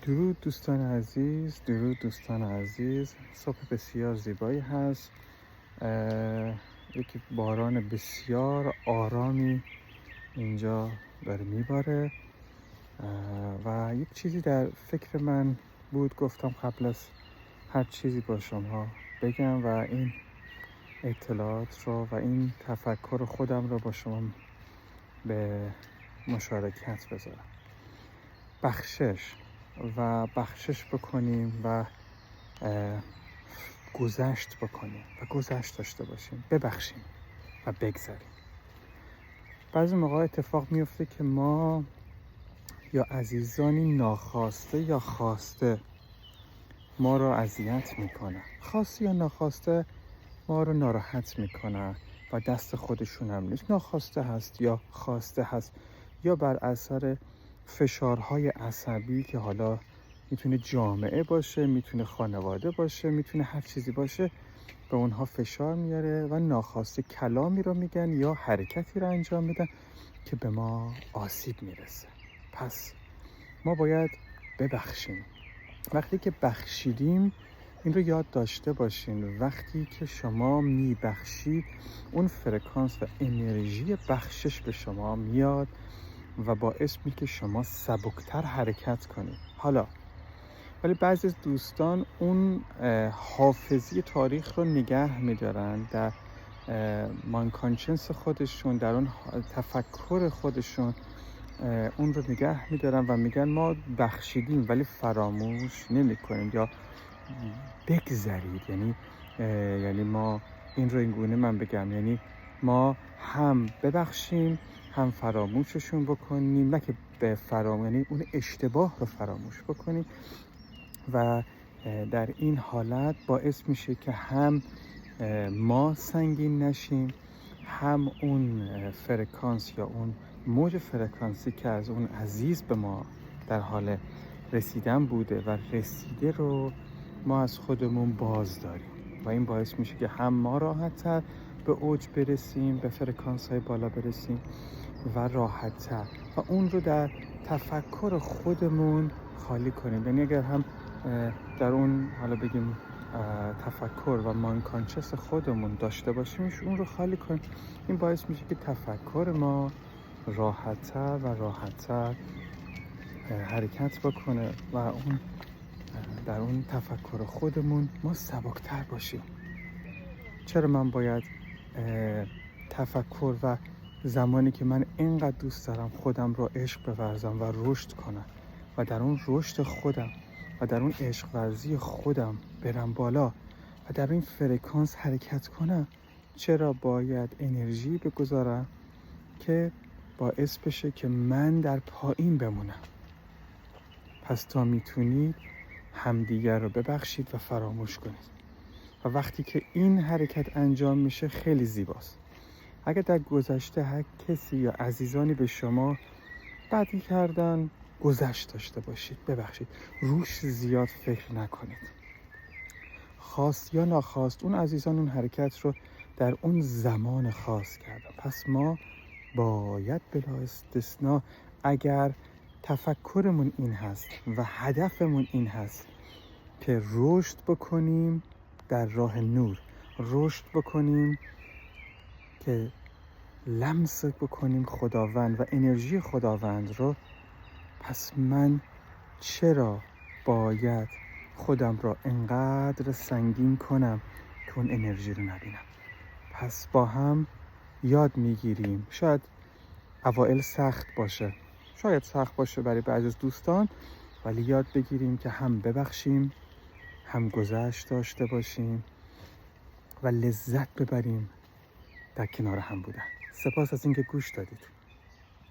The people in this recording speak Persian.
درود دوستان عزیز، صبح بسیار زیبایی هست. یک باران بسیار آرامی اینجا داره میباره و یک چیزی در فکر من بود، گفتم قبل از هر چیزی با شما بگم و این اطلاعات رو و این تفکر خودم رو با شما به مشارکت بذارم. بخشش بکنیم و گذشت بکنیم و گذشت داشته باشیم، ببخشیم و بگذاریم. بعضی موقع اتفاق میفته که ما یا عزیزانی ناخواسته یا خواسته ما رو اذیت میکنن، خواسته یا ناخواسته ما رو ناراحت میکنن و دست خودشون هم نیست، ناخواسته هست یا خواسته هست، یا بر اثر فشارهای عصبی که حالا میتونه جامعه باشه، میتونه خانواده باشه، میتونه هر چیزی باشه، به اونها فشار میاره و ناخواسته کلامی رو میگن یا حرکتی رو انجام میدن که به ما آسیب میرسه. پس ما باید ببخشیم. وقتی که بخشیدیم، این رو یاد داشته باشین، وقتی که شما میبخشید اون فرکانس و انرژی بخشش به شما میاد و باعث میشه که شما سبکتر حرکت کنید. حالا ولی بعضی از دوستان اون حافظی تاریخ رو نگه میدارن در مانکانشنس خودشون، در اون تفکر خودشون اون رو نگه میدارن و میگن ما بخشیدیم ولی فراموش نمی کنیم یا بگذرید. یعنی ما این رو اینگونه من بگم، یعنی ما هم ببخشیم هم فراموششون بکنیم، نه که به یعنی اون اشتباه رو فراموش بکنیم و در این حالت باعث میشه که هم ما سنگین نشیم، هم اون فرکانس یا اون موج فرکانسی که از اون عزیز به ما در حال رسیدن بوده و رسیده رو ما از خودمون باز داریم و این باعث میشه که هم ما راحت‌تر به اوج برسیم، به فرکانس های بالا برسیم و راحت‌تر و اون رو در تفکر خودمون خالی کنیم. یعنی اگر هم در اون حالا بگیم تفکر و مانکانشس خودمون داشته باشیم، اون رو خالی کنیم، این باعث میشه که تفکر ما راحت‌تر و راحت‌تر حرکت بکنه و اون در اون تفکر خودمون ما سبکتر باشیم. چرا من باید تفکر و زمانی که من اینقدر دوست دارم خودم رو عشق بورزم و رشد کنم و در اون رشد خودم و در اون عشق ورزی خودم برم بالا و در این فرکانس حرکت کنم، چرا باید انرژی بگذارم که باعث بشه که من در پایین بمونم؟ پس تا میتونید همدیگر رو ببخشید و فراموش کنید و وقتی که این حرکت انجام میشه خیلی زیباست. اگر در گذشته هر کسی یا عزیزانی به شما بدی کردن، گذشت داشته باشید، ببخشید، روش زیاد فکر نکنید. خواست یا ناخواست اون عزیزان اون حرکت رو در اون زمان خاص کردن. پس ما باید بلا استثناء، اگر تفکرمون این هست و هدفمون این هست که رشد بکنیم در راه نور، رشد بکنیم که لمس بکنیم خداوند و انرژی خداوند رو، پس من چرا باید خودم را انقدر سنگین کنم که اون انرژی رو نبینم؟ پس با هم یاد میگیریم. شاید اوائل سخت باشه، شاید سخت باشه برای بعضی از دوستان، ولی یاد بگیریم که هم ببخشیم، هم گذشت داشته باشیم و لذت ببریم در کنار هم بودن. سپاس از اینکه گوش دادید.